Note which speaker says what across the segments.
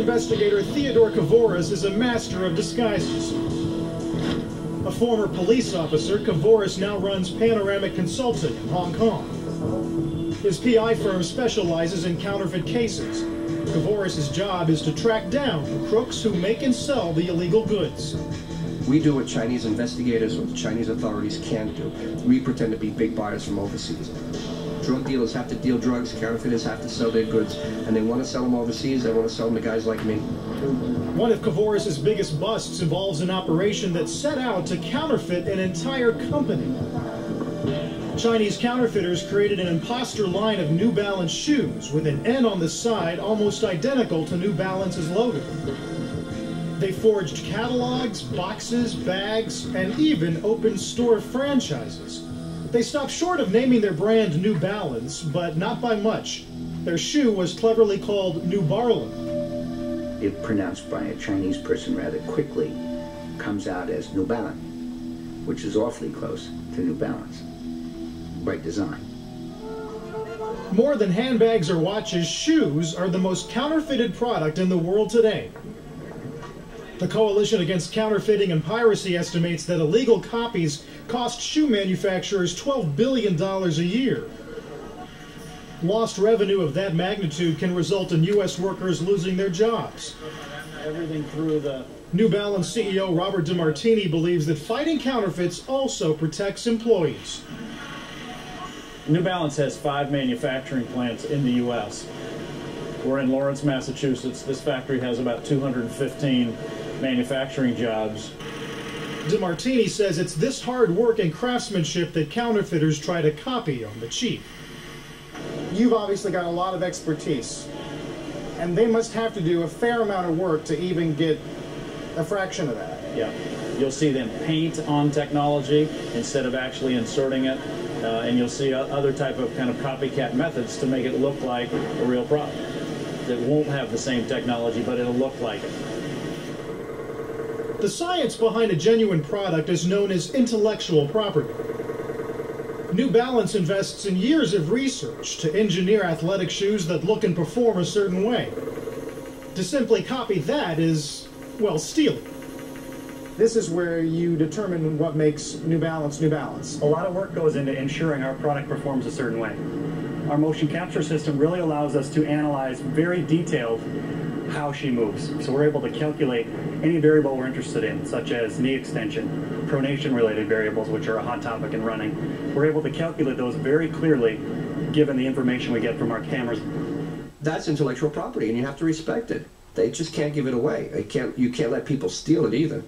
Speaker 1: investigator Theodore Kavoris is a master of disguises. A former police officer, Kavoris now runs Panoramic Consulting in Hong Kong. His PI firm specializes in counterfeit cases. Kavoris' job is to track down the crooks who make and sell the illegal goods.
Speaker 2: We do what Chinese investigators or the Chinese authorities can't do. We pretend to be big buyers from overseas. Drug dealers have to deal drugs, counterfeiters have to sell their goods, and they want to sell them overseas, they want to sell them to guys like me.
Speaker 1: One of Kavoris' biggest busts involves an operation that set out to counterfeit an entire company. Chinese counterfeiters created an imposter line of New Balance shoes with an N on the side almost identical to New Balance's logo. They forged catalogs, boxes, bags, and even opened store franchises. They stopped short of naming their brand New Balance, but not by much. Their shoe was cleverly called New Barlin.
Speaker 3: If pronounced by a Chinese person rather quickly, comes out as New Balance, which is awfully close to New Balance by design.
Speaker 1: More than handbags or watches, shoes are the most counterfeited product in the world today. The Coalition Against Counterfeiting and Piracy estimates that illegal copies cost shoe manufacturers $12 billion a year. Lost revenue of that magnitude can result in U.S. workers losing their jobs.
Speaker 4: Everything through the
Speaker 1: New Balance CEO Robert DeMartini believes that fighting counterfeits also protects employees.
Speaker 4: New Balance has 5 manufacturing plants in the U.S. We're in Lawrence, Massachusetts. This factory has about 215 manufacturing jobs.
Speaker 1: DeMartini says it's this hard work and craftsmanship that counterfeiters try to copy on the cheap. You've obviously got a lot of expertise, and they must have to do a fair amount of work to even get a fraction of that.
Speaker 4: Yeah, you'll see them paint on technology instead of actually inserting it, and you'll see other type of kind of copycat methods to make it look like a real product. That won't have the same technology, but it'll look like it.
Speaker 1: The science behind a genuine product is known as intellectual property. New Balance invests in years of research to engineer athletic shoes that look and perform a certain way. To simply copy that is, well, stealing. This is where you determine what makes New Balance New Balance.
Speaker 5: A lot of work goes into ensuring our product performs a certain way. Our motion capture system really allows us to analyze very detailed how she moves. So we're able to calculate any variable we're interested in, such as knee extension, pronation-related variables, which are a hot topic in running. We're able to calculate those very clearly, given the information we get from our cameras.
Speaker 2: That's intellectual property, and you have to respect it. They just can't give it away. You can't let people steal it either.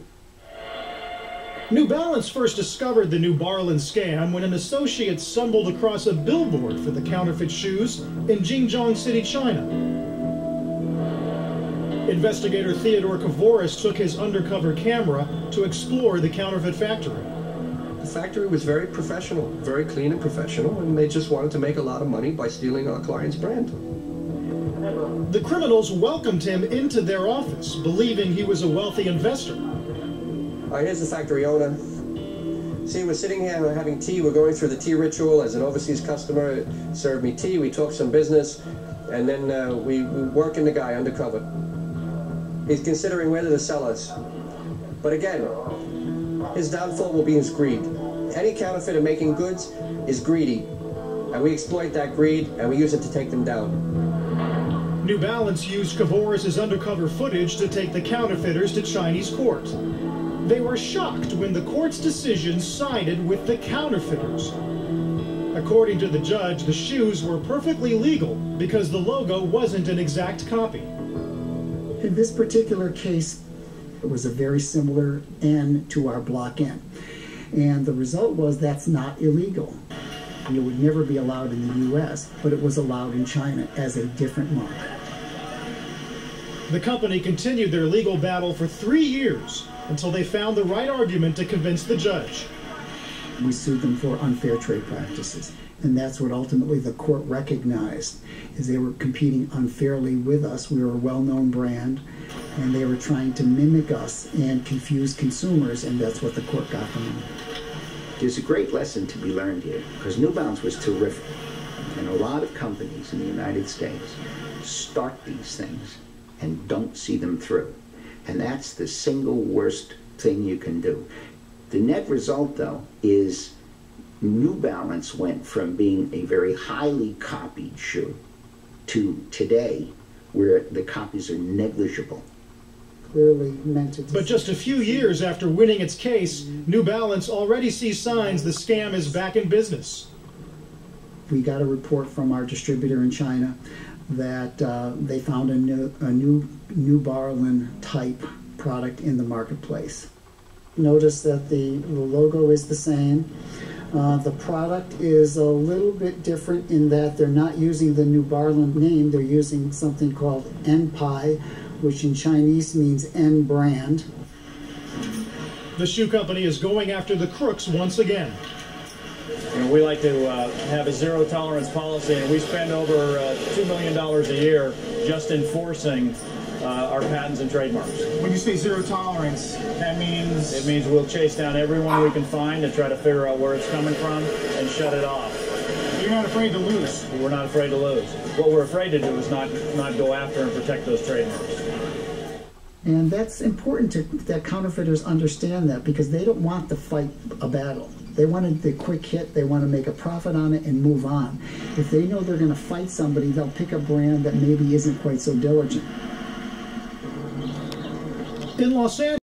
Speaker 1: New Balance first discovered the New Barlin scam when an associate stumbled across a billboard for the counterfeit shoes in Xinjiang City, China. Investigator Theodore Kavoris took his undercover camera to explore the counterfeit factory.
Speaker 2: The factory was very professional, very clean and professional, and they just wanted to make a lot of money by stealing our client's brand.
Speaker 1: The criminals welcomed him into their office, believing he was a wealthy investor.
Speaker 2: Here's the factory owner. See, we're sitting here, we're having tea, we're going through the tea ritual. As an overseas customer, served me tea, we talked some business, and then we working the guy undercover. He's considering whether to sell us. But again, his downfall will be his greed. Any counterfeiter making goods is greedy, and we exploit that greed, and we use it to take them down.
Speaker 1: New Balance used Kavoris' undercover footage to take the counterfeiters to Chinese court. They were shocked when the court's decision sided with the counterfeiters. According to the judge, the shoes were perfectly legal because the logo wasn't an exact copy.
Speaker 6: In this particular case, it was a very similar N to our block N. And the result was that's not illegal. It would never be allowed in the U.S., but it was allowed in China as a different mark.
Speaker 1: The company continued their legal battle for 3 years until they found the right argument to convince the judge.
Speaker 6: We sued them for unfair trade practices, and that's what ultimately the court recognized, is they were competing unfairly with us. We were a well-known brand, and they were trying to mimic us and confuse consumers, and that's what the court got from them.
Speaker 3: There's a great lesson to be learned here, because New Balance was terrific, and a lot of companies in the United States start these things and don't see them through. And that's the single worst thing you can do. The net result, though, is New Balance went from being a very highly copied shoe to today, where the copies are negligible.
Speaker 6: Clearly meant to.
Speaker 1: But just a few years after winning its case, New Balance already sees signs the scam is back in business.
Speaker 6: We got a report from our distributor in China that they found a new New Balance type product in the marketplace. Notice that the logo is the same. The product is a little bit different in that they're not using the New Balance name, they're using something called N-Pai, which in Chinese means N brand.
Speaker 1: The shoe company is going after the crooks once again.
Speaker 4: You know, we like to have a zero tolerance policy, and we spend over $2 million a year just enforcing our patents and trademarks.
Speaker 1: When you say zero tolerance, that means?
Speaker 4: It means we'll chase down everyone we can find to try to figure out where it's coming from and shut it off.
Speaker 1: You're not afraid to lose?
Speaker 4: We're not afraid to lose. What we're afraid to do is not go after and protect those trademarks.
Speaker 6: And that's important that counterfeiters understand that, because they don't want to fight a battle. They want the quick hit, they want to make a profit on it and move on. If they know they're going to fight somebody, they'll pick a brand that maybe isn't quite so diligent.
Speaker 1: In Los Angeles,